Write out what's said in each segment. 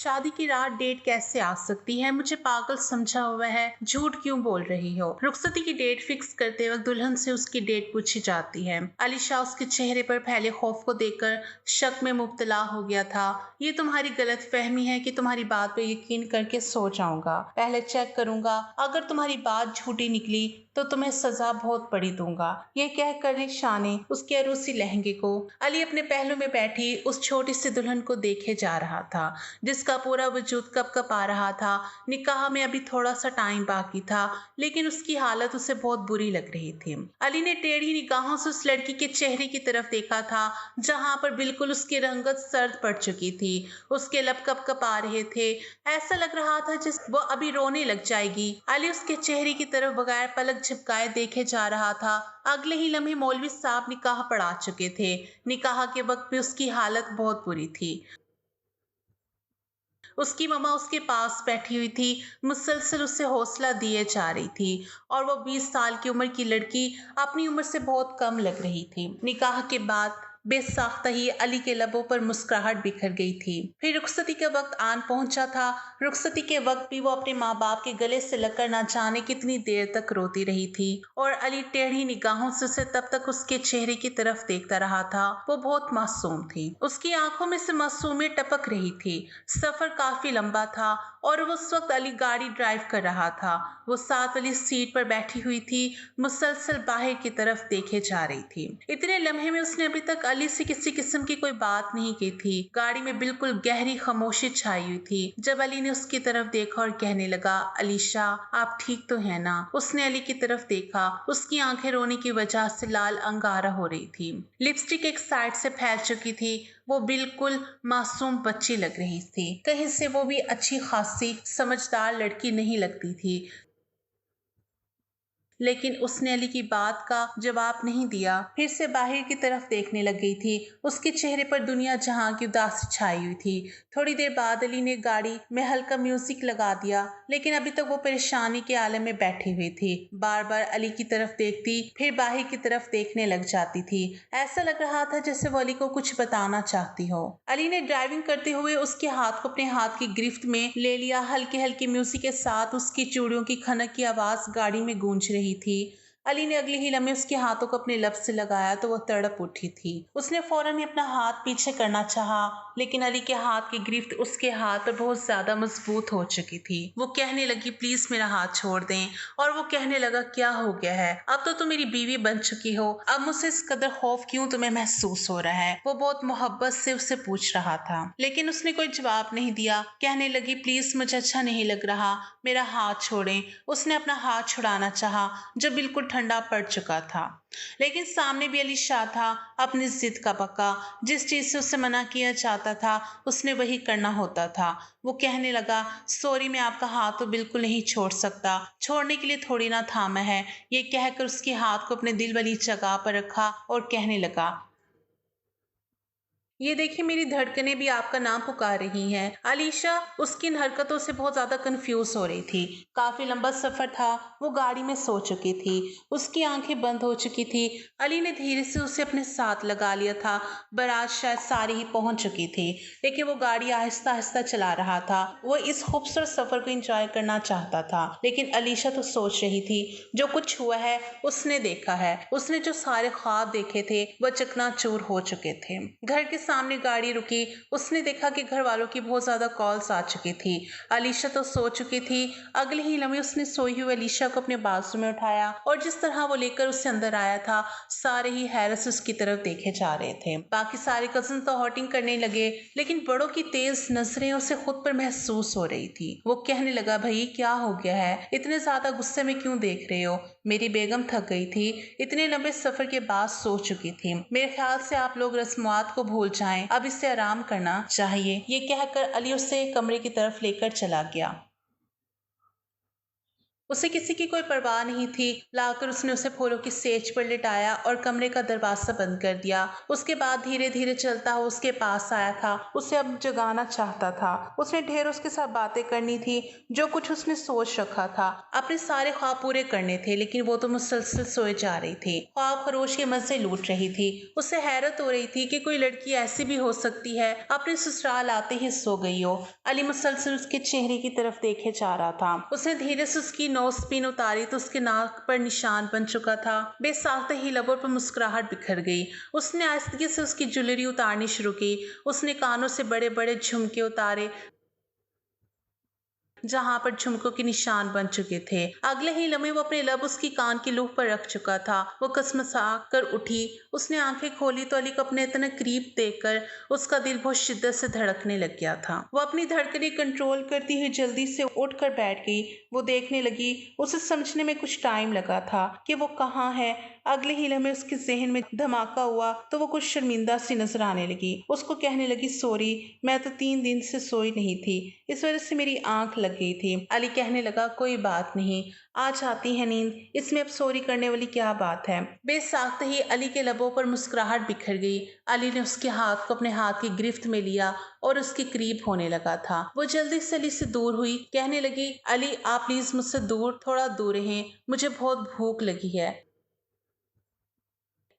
शादी की रात डेट कैसे आ सकती है? मुझे पागल समझा हुआ है, झूठ क्यों बोल रही हो? रुखसती की डेट फिक्स करते वक्त दुल्हन से उसकी डेट पूछी जाती है। अलीशा उसके चेहरे पर फैले खौफ को देखकर शक में मुब्तला हो गया था। ये तुम्हारी गलत फहमी है कि तुम्हारी बात पे यकीन करके सो जाऊंगा। पहले चेक करूंगा, अगर तुम्हारी बात झूठी निकली तो तुम्हें सजा बहुत बड़ी दूंगा। ये कहकर निशा ने उसके अरूसी लहंगे को अली अपने पहलू में बैठी उस छोटी सी दुल्हन को देखे जा रहा था, जिसका पूरा वजूद कपकपा रहा था। निकाह में अभी थोड़ा सा टाइम बाकी था, लेकिन उसकी हालत उसे बहुत बुरी लग रही थी। अली ने टेढ़ी निगाहों से उस लड़की के चेहरे की तरफ देखा था, जहां पर बिल्कुल उसकी रंगत सर्द पड़ चुकी थी। उसके लब कपकपा रहे थे, ऐसा लग रहा था जिस वो अभी रोने लग जाएगी। अली उसके चेहरे की तरफ बगैर पलक झपकाए देखे जा रहा था। अगले ही लम्हे मौलवी साहब निकाह पढ़ा चुके थे। निकाह के वक्त भी उसकी हालत बहुत बुरी थी। उसकी मम्मा उसके पास बैठी हुई थी, मुसलसल उसे हौसला दिए जा रही थी, और वो 20 साल की उम्र की लड़की अपनी उम्र से बहुत कम लग रही थी। निकाह के बाद बेसाख्ता ही अली के लबों पर मुस्कुराहट बिखर गई थी। फिर रुखसती का वक्त आन पहुंचा था। रुखसती के वक्त भी वो अपने माँ बाप के गले से लगकर ना जाने कितनी देर तक रोती रही थी, और अली टेढ़ी निगाहों से उसे तब तक उसके चेहरे की तरफ देखता रहा था। वो बहुत मासूम थी, उसकी आंखों में से मासूमियत टपक रही थी। सफर काफी लंबा था और उस वक्त अली गाड़ी ड्राइव कर रहा था। वो साथ वाली सीट पर बैठी हुई थी, मुसलसल बाहर की तरफ देखे जा रही थी। इतने लम्हे में उसने अभी तक अली से किसी किस्म की कोई बात नहीं की थी। गाड़ी में बिल्कुल गहरी खामोशी छाई हुई थी। जब अली ने उसकी तरफ देखा और कहने लगा, अलीशा आप ठीक तो है ना? उसने अली की तरफ देखा। उसकी आंखें रोने की वजह से लाल अंगारा हो रही थी। लिपस्टिक एक साइड से फैल चुकी थी। वो बिल्कुल मासूम बच्ची लग रही थी, कहीं से वो भी अच्छी खासी समझदार लड़की नहीं लगती थी। लेकिन उसने अली की बात का जवाब नहीं दिया। फिर से बाहर की तरफ देखने लग गई थी। उसके चेहरे पर दुनिया जहां की उदासी छाई हुई थी। थोड़ी देर बाद अली ने गाड़ी में हल्का म्यूजिक लगा दिया, लेकिन अभी तक वो परेशानी के आलम में बैठी हुई थी। बार बार अली की तरफ देखती, फिर बाहर की तरफ देखने लग जाती थी। ऐसा लग रहा था जैसे वो अली को कुछ बताना चाहती हो। अली ने ड्राइविंग करते हुए उसके हाथ को अपने हाथ की गिरफ्त में ले लिया। हल्के हल्के म्यूजिक के साथ उसकी चूड़ियों की खनक की आवाज गाड़ी में गूंज रही थी। अली ने अगले ही लम्हे उसके हाथों को अपने लब से लगाया तो वह तड़प उठी थी। उसने फौरन ही अपना हाथ पीछे करना चाहा, लेकिन अली के हाथ की गिरफ्त उसके हाथ पर बहुत ज्यादा मजबूत हो चुकी थी। वो कहने लगी, प्लीज मेरा हाथ छोड़ दें। और वो कहने लगा, क्या हो गया है? अब तो तुम मेरी बीवी बन चुकी हो, अब मुझसे इस कदर खौफ क्यों तुम्हें महसूस हो रहा है? वो बहुत मोहब्बत से उससे पूछ रहा था, लेकिन उसने कोई जवाब नहीं दिया। कहने लगी, प्लीज मुझे अच्छा नहीं लग रहा, मेरा हाथ छोड़ें। उसने अपना हाथ छुड़ाना चाहा, जो बिल्कुल ठंडा पड़ चुका था, लेकिन सामने भी अली शाह था, अपनी जिद का पक्का। जिस चीज से उसे मना किया जाता था उसने वही करना होता था। वो कहने लगा, सॉरी मैं आपका हाथ तो बिल्कुल नहीं छोड़ सकता, छोड़ने के लिए थोड़ी ना थामा है। ये कहकर उसके हाथ को अपने दिल वाली जगह पर रखा और कहने लगा, ये देखिए मेरी धड़कनें भी आपका नाम पुकार रही हैं। अलीशा उसकी इन हरकतों से बहुत ज्यादा कंफ्यूज हो रही थी। काफी लंबा सफर था। वो गाड़ी में सो चुकी थी, उसकी आंखें बंद हो चुकी थी। अली ने धीरे से उसे अपने साथ लगा लिया था। बारात शायद सारी ही पहुंच चुकी थी, लेकिन वो गाड़ी आहिस्ता आहिस्ता चला रहा था। वो इस खूबसूरत सफर को एंजॉय करना चाहता था, लेकिन अलीशा तो सोच रही थी, जो कुछ हुआ है उसने देखा है। उसने जो सारे ख्वाब देखे थे वह चकनाचूर हो चुके थे। घर के सामने गाड़ी रुकी। उसने देखा कि घर वालों की बहुत ज्यादा कॉल्स आ चुकी थी। अलीशा तो सो चुकी थी। अगले ही लम्हे उसने सोई हुई अलीशा को अपने बाजू में उठाया, और जिस तरह वो लेकर उससे अंदर आया था, सारे ही हैरत से उसकी तरफ देखे जा रहे थे। बाकी सारे कजन तो हॉटिंग करने लगे, लेकिन बड़ों की तेज नजरें उसे खुद पर महसूस हो रही थी। वो कहने लगा, भाई क्या हो गया है? इतने ज्यादा गुस्से में क्यों देख रहे हो? मेरी बेगम थक गई थी, इतने लंबे सफर के बाद सो चुकी थी। मेरे ख्याल से आप लोग रस्मात को भूल जाएं, अब इससे आराम करना चाहिए। ये कहकर अली उसे कमरे की तरफ लेकर चला गया। उसे किसी की कोई परवाह नहीं थी। लाकर उसने उसे फूलों की सेज पर लिटाया और कमरे का दरवाजा बंद कर दिया। उसके बाद धीरे धीरे चलता हुआ उसके पास आया था। उसे अब जगाना चाहता था। उसने ढेर उसके साथ बातें करनी थी, जो कुछ उसने सोच रखा था। अपने सारे ख्वाब पूरे करने थे, लेकिन वो तो मुसलसल सोए जा रही थी। ख्वाब खरोश के मजे लूट रही थी। उसे हैरत हो रही थी कि कोई लड़की ऐसी भी हो सकती है, अपने ससुराल आते ही सो गई हो। अली मुसलसल उसके चेहरे की तरफ देखे जा रहा था। उसने धीरे से उसकी नोज पिन उतारी तो उसके नाक पर निशान बन चुका था। बेसाख्ता ही लबों पर मुस्कुराहट बिखर गई। उसने आहिस्तगी से उसकी ज्वेलरी उतारनी शुरू की। उसने कानों से बड़े बड़े झुमके उतारे, जहां पर झुमकों के निशान बन चुके थे। अगले ही लम्हे वो अपने लब उसकी कान की लूह पर रख चुका था। वो कसमसा कर उठी। उसने आंखें खोली तो अली को अपने इतने करीब देखकर उसका दिल बहुत शिद्दत से धड़कने लग गया था। वो अपनी धड़कनें कंट्रोल करती हुई जल्दी से उठकर बैठ गई। वो देखने लगी। उसे समझने में कुछ टाइम लगा था कि वो कहाँ है। अगले ही लम्हे उसके जहन में धमाका हुआ तो वो कुछ शर्मिंदा सी नजर आने लगी। उसको कहने लगी, सॉरी, मैं तो 3 दिन से सोई नहीं थी, इस वजह से मेरी आंख लग गई थी। अली कहने लगा, कोई बात नहीं, आज आती है नींद, इसमें अब सॉरी करने वाली क्या बात है। बेसाख्ता ही अली के लबों पर मुस्कुराहट बिखर गई। अली ने उसके हाथ को अपने हाथ की गिरफ्त में लिया और उसके करीब होने लगा था। वो जल्दी से अली से दूर हुई। कहने लगी, अली आप प्लीज मुझसे दूर, थोड़ा दूर रहें, मुझे बहुत भूख लगी है।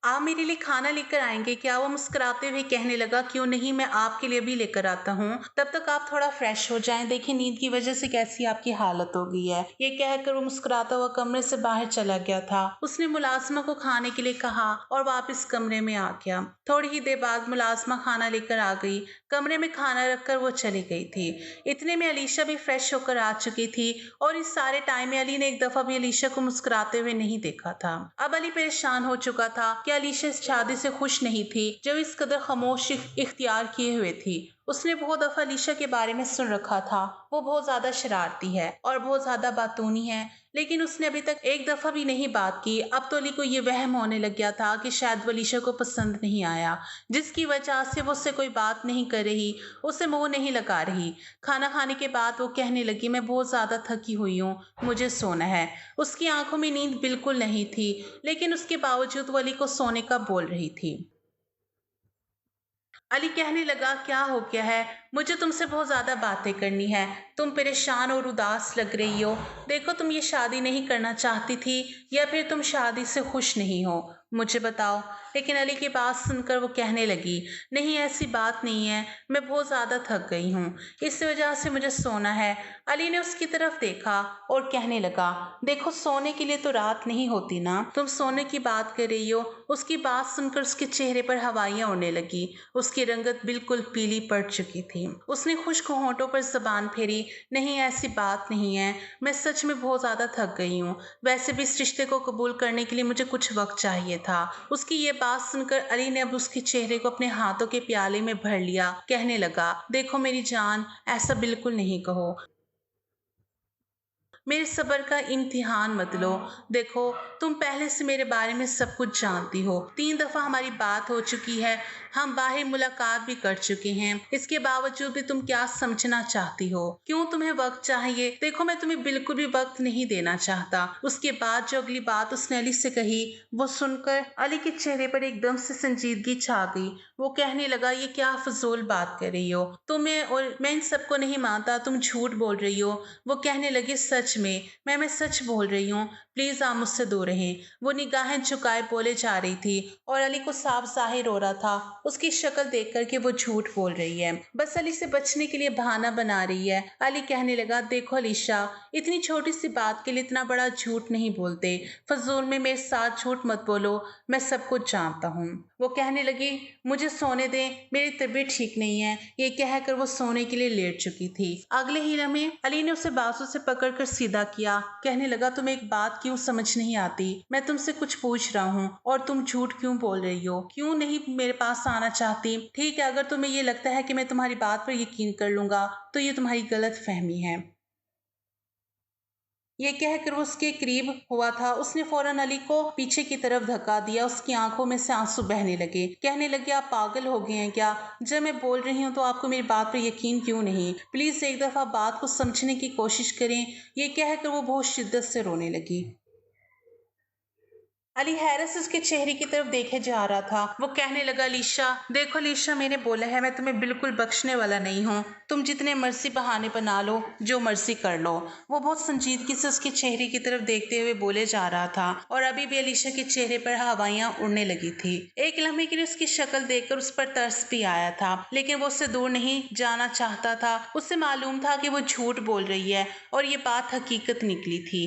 आप मेरे लिए खाना लेकर आएंगे क्या? वो मुस्कुराते हुए कहने लगा, क्यों नहीं, मैं आपके लिए भी लेकर आता हूँ। तब तक आप थोड़ा फ्रेश हो जाएं, देखिए नींद की वजह से कैसी आपकी हालत हो गई है। ये कहकर वो मुस्कुराता हुआ कमरे से बाहर चला गया था। उसने मुलाजमा को खाने के लिए कहा और वापस कमरे में आ गया। थोड़ी ही देर बाद मुलाजमा खाना लेकर आ गई। कमरे में खाना रखकर वो चली गई थी। इतने में अलीशा भी फ्रेश होकर आ चुकी थी और इस सारे टाइम में अली ने एक दफा भी अलीशा को मुस्कुराते हुए नहीं देखा था। अब अली परेशान हो चुका था कि अलीशा इस शादी से खुश नहीं थी जो इस कदर खामोश इख्तियार किए हुए थी। उसने बहुत दफा अलीशा के बारे में सुन रखा था। वो बहुत ज्यादा शरारती है और बहुत ज्यादा बातूनी है, लेकिन उसने अभी तक एक दफा भी नहीं बात की। अब तो अली को ये वहम होने लग गया था कि शायद वो अलीशा को पसंद नहीं आया, जिसकी वजह से वो उससे कोई बात नहीं कर रही, उसे मुंह नहीं लगा रही। खाना खाने के बाद वो कहने लगी, मैं बहुत ज्यादा थकी हुई हूँ, मुझे सोना है। उसकी आंखों में नींद बिल्कुल नहीं थी, लेकिन उसके बावजूद वो अली को सोने का बोल रही थी। अली कहने लगा, क्या हो गया है? मुझे तुमसे बहुत ज्यादा बातें करनी है। तुम परेशान और उदास लग रही हो। देखो, तुम ये शादी नहीं करना चाहती थी या फिर तुम शादी से खुश नहीं हो, मुझे बताओ। लेकिन अली की बात सुनकर वो कहने लगी, नहीं ऐसी बात नहीं है, मैं बहुत ज्यादा थक गई हूँ, इस वजह से मुझे सोना है। अली ने उसकी तरफ देखा और कहने लगा, देखो सोने के लिए तो रात नहीं होती ना, तुम सोने की बात कर रही हो। उसकी बात सुनकर उसके चेहरे पर हवाइयां उड़ने लगी। उसकी रंगत बिल्कुल पीली पड़ चुकी थी। उसने खुश्क होंठों पर जबान फेरी, नहीं ऐसी बात नहीं है, मैं सच में बहुत ज्यादा थक गई हूँ। वैसे भी इस रिश्ते को कबूल करने के लिए मुझे कुछ वक्त चाहिए था। उसकी ये बात सुनकर अली ने अब उसके चेहरे को अपने हाथों के प्याले में भर लिया। कहने लगा, देखो मेरी जान, ऐसा बिल्कुल नहीं कहो, मेरे सब्र का इम्तिहान मत लो। देखो, तुम पहले से मेरे बारे में सब कुछ जानती हो। 3 दफा हमारी बात हो चुकी है, हम बाहर मुलाकात भी कर चुके हैं। इसके बावजूद भी तुम क्या समझना चाहती हो? क्यों तुम्हें वक्त चाहिए? देखो, मैं तुम्हें बिल्कुल भी वक्त नहीं देना चाहता। उसके बाद जो अगली बात उसने अली से कही, वो सुनकर अली के चेहरे पर एकदम से संजीदगी छा गई। वो कहने लगा, ये क्या फजूल बात कर रही हो? तुम्हें और मैं इन सबको नहीं मानता, तुम झूठ बोल रही हो। वो कहने लगी, सच में मैं सच बोल रही हूँ, प्लीज आप मुझसे दूर रहें। वो निगाहें झुकाए बोले जा रही थी और अली को साफ जाहिर हो रहा था उसकी शक्ल देख कर कि वो झूठ बोल रही है, बस अली से बचने के लिए बहाना बना रही है। अली कहने लगा, देखो अलीशा, इतनी छोटी सी बात के लिए इतना बड़ा झूठ नहीं बोलते। फजूल में मेरे साथ झूठ मत बोलो, मैं सब कुछ जानता हूँ। वो कहने लगी, मुझे सोने दे, मेरी तबीयत ठीक नहीं है। ये कहकर वो सोने के लिए लेट चुकी थी। अगले ही लम्हे अली ने उसे बाजू से पकड़कर सीधा किया। कहने लगा, तुम्हें एक बात क्यों समझ नहीं आती? मैं तुमसे कुछ पूछ रहा हूँ और तुम झूठ क्यों बोल रही हो? क्यों नहीं मेरे पास आना चाहती? ठीक है, अगर तुम्हें ये लगता है कि मैं तुम्हारी बात पर यकीन कर लूंगा तो ये तुम्हारी गलत फहमी है। ये कहकर वो उसके करीब हुआ था, उसने फौरन अली को पीछे की तरफ धक्का दिया। उसकी आंखों में से आंसू बहने लगे। कहने लगे, आप पागल हो गए हैं क्या? जब मैं बोल रही हूँ तो आपको मेरी बात पर यकीन क्यों नहीं? प्लीज एक दफा बात को समझने की कोशिश करें। ये कहकर वो बहुत शिद्दत से रोने लगी। अली हैरत से उसके चेहरे की तरफ देखे जा रहा था। वो कहने लगा, अलीशा देखो अलीशा, मैंने बोला है मैं तुम्हें बिल्कुल बख्शने वाला नहीं हूँ। तुम जितने मर्जी बहाने बना लो, जो मर्जी कर लो। वो बहुत संजीदगी से उसके चेहरे की तरफ देखते हुए बोले जा रहा था और अभी भी अलीशा के चेहरे पर हवाइयां उड़ने लगी थी। एक लम्हे के लिए उसकी शक्ल देखकर उस पर तरस भी आया था, लेकिन वो उससे दूर नहीं जाना चाहता था। उससे मालूम था कि वो झूठ बोल रही है और ये बात हकीकत निकली थी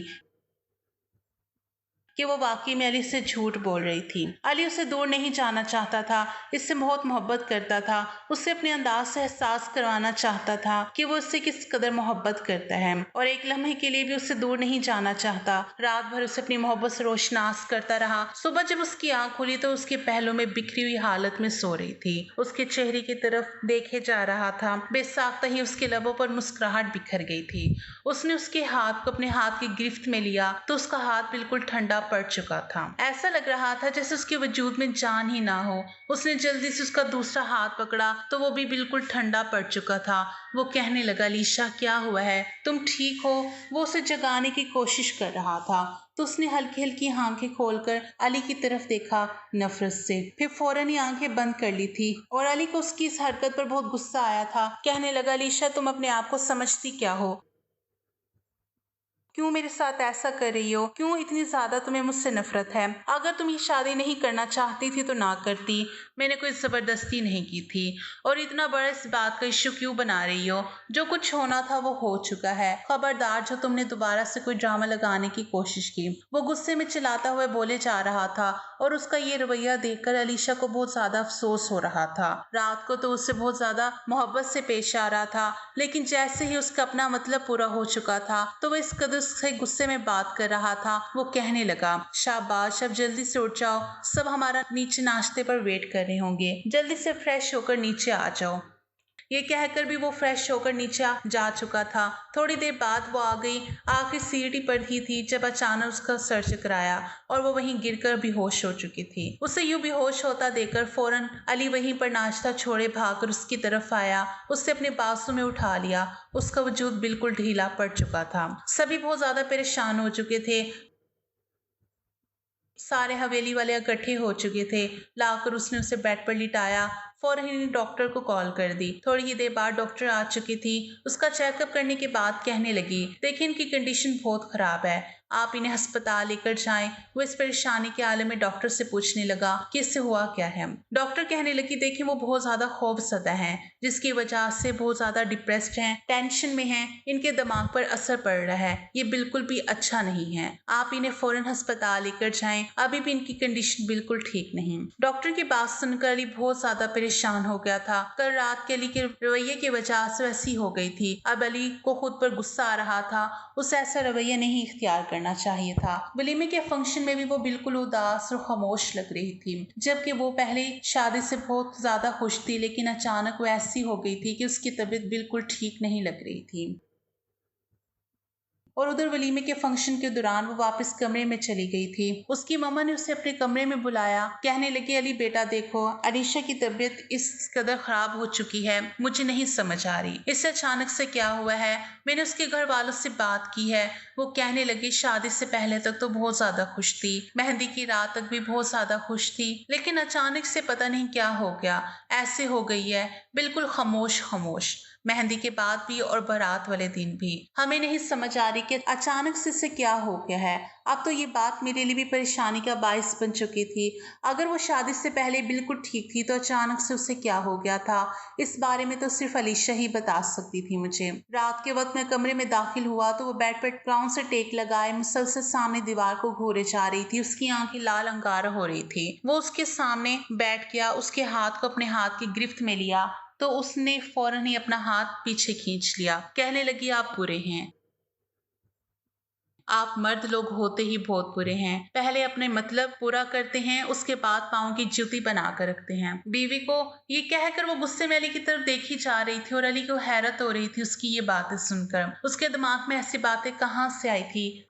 कि वो वाकई में अली से झूठ बोल रही थी। अली उसे दूर नहीं जाना चाहता था, इससे बहुत मोहब्बत करता था। उसे अपने अंदाज से एहसास करवाना चाहता था कि वो उससे किस कदर मोहब्बत करता है और एक लम्हे के लिए भी उससे दूर नहीं जाना चाहता। रात भर उसे अपनी मोहब्बत से रोशनास करता रहा। सुबह जब उसकी आंख खुली तो उसके पहलों में बिखरी हुई हालत में सो रही थी। उसके चेहरे की तरफ देखे जा रहा था। बेसाख्ता ही उसके लबों पर मुस्कुराहट बिखर गई थी। उसने उसके हाथ को अपने हाथ की गिरफ्त में लिया तो उसका हाथ बिल्कुल ठंडा पड़ चुका था। ऐसा लग रहा था जैसे उसके वजूद में जान ही ना हो। उसने जल्दी से उसका दूसरा हाथ पकड़ा तो वो भी बिल्कुल ठंडा पड़ चुका था। वो कहने लगा, अलीशा क्या हुआ है? तुम ठीक हो? वो उसे जगाने की कोशिश कर रहा था तो उसने हल्की हल्की आंखें खोलकर अली की तरफ देखा, नफरत से। फिर फौरन ही आंखें बंद कर ली थी और अली को उसकी इस हरकत पर बहुत गुस्सा आया था। कहने लगा, अलीशा तुम अपने आप को समझती क्या हो? क्यों मेरे साथ ऐसा कर रही हो? क्यों इतनी ज्यादा तुम्हें मुझसे नफरत है? अगर तुम ये शादी नहीं करना चाहती थी तो ना करती। मैंने कोई जबरदस्ती नहीं की थी। और इतना बड़ा इस बात का इश्यू क्यों बना रही हो? जो कुछ होना था वो हो चुका है। खबरदार जो तुमने दोबारा से कोई ड्रामा लगाने की कोशिश की। वो गुस्से में चिल्लाता हुआ बोले जा रहा था और उसका ये रवैया देखकर अलीशा को बहुत ज्यादा अफसोस हो रहा था। रात को तो उससे बहुत ज्यादा मोहब्बत से पेश आ रहा था, लेकिन जैसे ही उसका अपना मतलब पूरा हो चुका था तो वह इस कदर से गुस्से में बात कर रहा था। वो कहने लगा, शाबाश, अब जल्दी से उठ जाओ, सब हमारा नीचे नाश्ते पर वेट कर रहे होंगे। जल्दी से फ्रेश होकर नीचे आ जाओ। ये कहकर भी वो फ्रेश होकर नीचे जा चुका था। थोड़ी देर बाद वो आ गई। आखिर सीढ़ी पर ही थी जब अचानक उसका सर चकराया और वो वहीं गिरकर बेहोश हो चुकी थी। उसे यूं बेहोश होता देखकर फौरन अली वहीं पर नाश्ता छोड़े भागकर उसकी तरफ आया। उससे अपने बाजू में उठा लिया। उसका वजूद बिल्कुल ढीला पड़ चुका था। सभी बहुत ज्यादा परेशान हो चुके थे। सारे हवेली वाले इकट्ठे हो चुके थे। लाकर उसने उसे बेड पर लिटाया। फौरन ही डॉक्टर को कॉल कर दी। थोड़ी ही देर बाद डॉक्टर आ चुकी थी। उसका चेकअप करने के बाद कहने लगी, देखिए इनकी कंडीशन बहुत खराब है, आप इन्हें अस्पताल लेकर जाएं। वो इस परेशानी के आलम में डॉक्टर से पूछने लगा कि इससे हुआ क्या है। डॉक्टर कहने लगी, देखिए वो बहुत ज्यादा खौफजदा हैं, जिसकी वजह से बहुत ज्यादा डिप्रेस्ड हैं, टेंशन में हैं, इनके दिमाग पर असर पड़ रहा है। ये बिल्कुल भी अच्छा नहीं है, आप इन्हें फौरन अस्पताल लेकर जाएं। अभी भी इनकी कंडीशन बिल्कुल ठीक नहीं। डॉक्टर की बात सुनकर अली बहुत ज्यादा परेशान हो गया था। कल रात के अली के रवैये की वजह से वैसी हो गई थी। अब अली को खुद पर गुस्सा आ रहा था। उसे ऐसा रवैया नहीं इख्तियार करना चाहिए था। वलीमे के फंक्शन में भी वो बिल्कुल उदास और खामोश लग रही थी, जबकि वो पहले शादी से बहुत ज्यादा खुश थी, लेकिन अचानक वो ऐसी हो गई थी कि उसकी तबीयत बिल्कुल ठीक नहीं लग रही थी। और उधर वलीमे के फंक्शन के दौरान वो वापस कमरे में चली गई थी। उसकी मम्मा ने उसे अपने कमरे में बुलाया। कहने लगी, अली बेटा देखो, अलीशा की तबीयत इस कदर खराब हो चुकी है, मुझे नहीं समझ आ रही इससे अचानक से क्या हुआ है। मैंने उसके घर वालों से बात की है। वो कहने लगी, शादी से पहले तक तो बहुत ज्यादा खुश थी, मेहंदी की रात तक भी बहुत ज्यादा खुश थी, लेकिन अचानक से पता नहीं क्या हो गया, ऐसे हो गई है, बिल्कुल खामोश खामोश। मेहंदी के बाद भी और बारात वाले दिन भी। हमें नहीं समझ आ रही कि अचानक से इसे क्या हो गया है। अब तो ये बात मेरे लिए भी परेशानी का बायस बन चुकी थी। अगर वो शादी से पहले बिल्कुल ठीक थी तो अचानक से उसे क्या हो गया था, इस बारे में तो सिर्फ अलीशा ही बता सकती थी मुझे। रात के वक्त मैं कमरे में दाखिल हुआ तो वो बेड पर पाँव से टेक लगाए मुसलसल सामने दीवार को घूरे जा रही थी। उसकी आंखें लाल अंगार हो रही थी। वो उसके सामने बैठ गया, उसके हाथ को अपने हाथ की गिरफ्त में लिया तो उसने फौरन ही अपना हाथ पीछे खींच लिया। कहने लगी, आप बुरे हैं। आप मर्द लोग होते ही बहुत बुरे हैं। पहले अपने मतलब पूरा करते हैं, उसके बाद पाँव की जूती बना कर रखते हैं। बीवी को ये कहकर वो गुस्से में अली की तरफ देखी जा रही थी और अली को हैरत हो रही थी उसकी ये बातें सुनकर। उसके दिमाग में ऐसी बातें कहाँ से आई थी।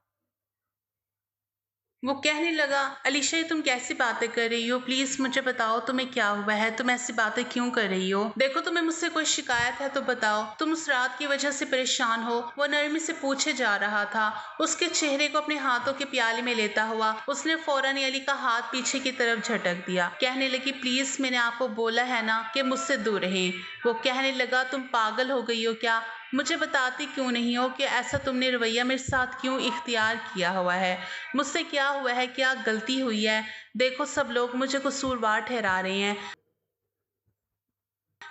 वो कहने लगा, अलीशा ये तुम कैसी बातें कर रही हो? प्लीज मुझे बताओ तुम्हें क्या हुआ है? तुम ऐसी बातें क्यों कर रही हो? देखो तुम्हें मुझसे कोई शिकायत है तो बताओ। तुम उस रात की वजह से परेशान हो? वो नरमी से पूछे जा रहा था। उसके चेहरे को अपने हाथों के प्याले में लेता हुआ उसने फौरन ही अली का हाथ पीछे की तरफ झटक दिया। कहने लगी, प्लीज मैंने आपको बोला है ना कि मुझसे दूर रहें। वो कहने लगा, तुम पागल हो गई हो क्या? मुझे बताती क्यों नहीं हो कि ऐसा तुमने रवैया मेरे साथ क्यों इख्तियार किया हुआ है? मुझसे क्या हुआ है? क्या गलती हुई है? देखो सब लोग मुझे कसूरवार ठहरा रहे हैं।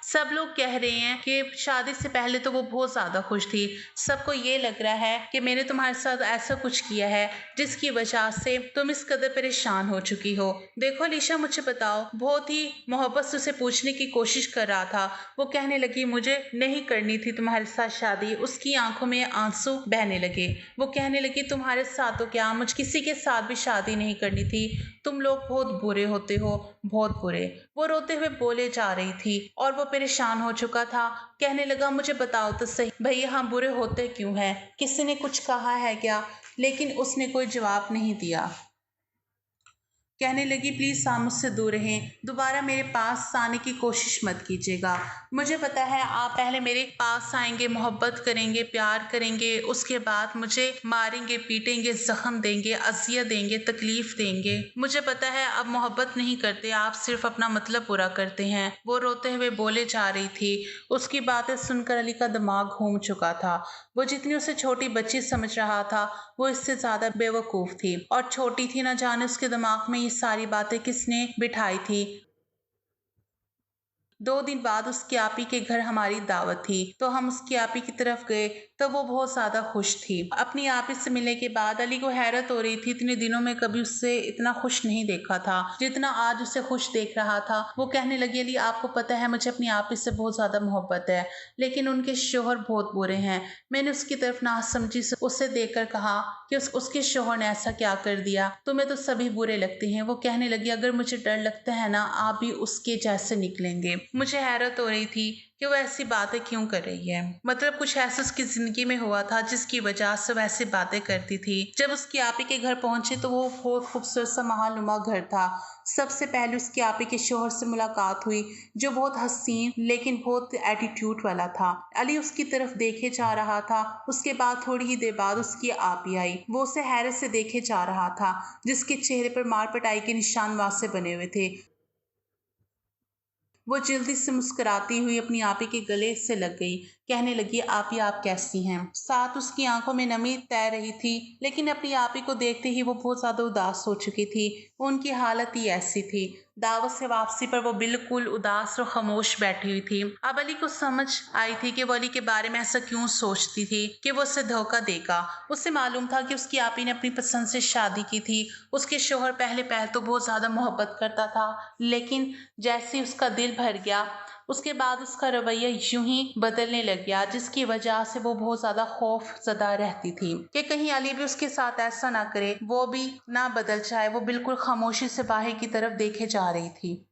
सब लोग कह रहे हैं कि शादी से पहले तो वो बहुत ज्यादा खुश थी। सबको ये लग रहा है कि मैंने तुम्हारे साथ ऐसा कुछ किया है जिसकी वजह से तुम इस कदर परेशान हो चुकी हो। देखो अलीशा मुझे बताओ। बहुत ही मोहब्बत से उसे पूछने की कोशिश कर रहा था। वो कहने लगी, मुझे नहीं करनी थी तुम्हारे साथ शादी। उसकी आंखों में आंसू बहने लगे। वो कहने लगी, तुम्हारे साथ तो क्या, मुझे किसी के साथ भी शादी नहीं करनी थी। तुम लोग बहुत बुरे होते हो, बहुत बुरे। वो रोते हुए बोले जा रही थी और वो परेशान हो चुका था। कहने लगा, मुझे बताओ तो सही भैया हम बुरे होते क्यों हैं? किसी ने कुछ कहा है क्या? लेकिन उसने कोई जवाब नहीं दिया। कहने लगी, प्लीज आप मुझसे दूर रहें। दोबारा मेरे पास आने की कोशिश मत कीजिएगा। मुझे पता है आप पहले मेरे पास आएंगे, मोहब्बत करेंगे, प्यार करेंगे, उसके बाद मुझे मारेंगे, पीटेंगे, जख्म देंगे, अजियत देंगे, तकलीफ देंगे। मुझे पता है अब मोहब्बत नहीं करते, आप सिर्फ अपना मतलब पूरा करते हैं। वो रोते हुए बोले जा रही थी। उसकी बातें सुनकर अली का दिमाग घूम चुका था। वो जितनी उसे छोटी बच्ची समझ रहा था वो इससे ज्यादा बेवकूफ थी और छोटी थी। न जाने उसके दिमाग में ये सारी बातें किसने बिठाई थी। 2 दिन बाद उसकी आपी के घर हमारी दावत थी तो हम उसकी आपी की तरफ गए। तो वो बहुत ज्यादा खुश थी। अपनी आपी से मिलने के बाद अली को हैरत हो रही थी। इतने दिनों में कभी उससे इतना खुश नहीं देखा था जितना आज उसे खुश देख रहा था। वो कहने लगी, अली आपको पता है मुझे अपनी आपी से बहुत ज्यादा मोहब्बत है, लेकिन उनके शोहर बहुत बुरे हैं। मैंने उसकी तरफ नासमझी से उसे देखकर कहा कि उसके शोहर ने ऐसा क्या कर दिया? तुम्हें तो सभी बुरे लगते हैं। वो कहने लगी, अगर मुझे डर लगता है ना आप भी उसके जैसे निकलेंगे। मुझे हैरत हो रही थी कि वो ऐसी बातें क्यों कर रही है। मतलब कुछ ऐसा उसकी जिंदगी में हुआ था जिसकी वजह से वो ऐसी बातें करती थी। जब उसकी आपी के घर पहुंचे तो वो बहुत खूबसूरत सा महानुमा घर था। सबसे पहले उसकी आपी के शोहर से मुलाकात हुई जो बहुत हसीन लेकिन बहुत एटीट्यूड वाला था। अली उसकी तरफ देखे जा रहा था। उसके बाद थोड़ी ही देर बाद उसकी आपी आई। वो उसे हैरत से देखे जा रहा था जिसके चेहरे पर मार पिटाई के निशान वासे बने हुए थे। वो जल्दी से मुस्कुराती हुई अपनी आपी के गले से लग गई। कहने लगी, आपी आप कैसी हैं? साथ उसकी आंखों में नमी तैर रही थी। लेकिन अपनी आपी को देखते ही वो बहुत ज्यादा उदास हो चुकी थी। उनकी हालत ही ऐसी थी। दावत से वापसी पर वो बिल्कुल उदास और खामोश बैठी हुई थी। अब अली को समझ आई थी कि वो अली के बारे में ऐसा क्यों सोचती थी कि वो उसे धोखा देगा। उसे मालूम था कि उसकी आपी ने अपनी पसंद से शादी की थी। उसके शोहर पहले पहल तो बहुत ज्यादा मोहब्बत करता था, लेकिन जैसे उसका दिल भर गया उसके बाद उसका रवैया यूं ही बदलने लग गया, जिसकी वजह से वो बहुत ज्यादा खौफ ज़दा रहती थी कि कहीं अली भी उसके साथ ऐसा ना करे, वो भी ना बदल जाए। वो बिल्कुल खामोशी से बाहर की तरफ देखे जा रही थी।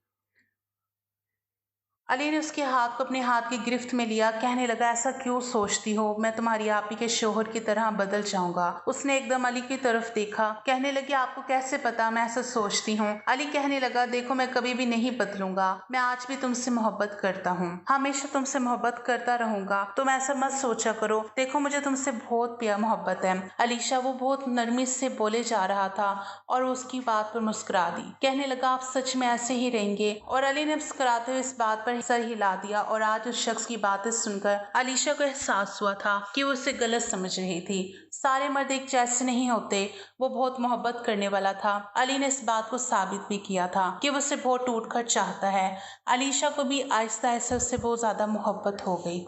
अली ने उसके हाथ को अपने हाथ की गिरफ्त में लिया। कहने लगा, ऐसा क्यों सोचती हो? मैं तुम्हारी आपी के शोहर की तरह बदल जाऊंगा। उसने एकदम अली की तरफ देखा। कहने लगी, आपको कैसे पता मैं ऐसा सोचती हूँ? अली कहने लगा, देखो मैं कभी भी नहीं बदलूंगा। मैं आज भी तुमसे मोहब्बत करता हूँ, हमेशा तुमसे मोहब्बत करता रहूंगा। तुम ऐसा मत सोचा करो। देखो मुझे तुमसे बहुत प्यार मोहब्बत है। अलीशा वो बहुत नरमी से बोले जा रहा था और उसकी बात पर मुस्कुरा दी। कहने लगा, आप सच में ऐसे ही रहेंगे? और अली ने मुस्कुराते हुए इस बात पर सर हिला दिया। और आज उस शख्स की बातें सुनकर अलीशा को एहसास हुआ था कि वो उसे गलत समझ रही थी। सारे मर्द एक जैसे नहीं होते। वो बहुत मोहब्बत करने वाला था। अली ने इस बात को साबित भी किया था कि वो उसे बहुत टूट कर चाहता है। अलीशा को भी आहिस्ता आहिस्ता उससे बहुत ज्यादा मोहब्बत हो गई।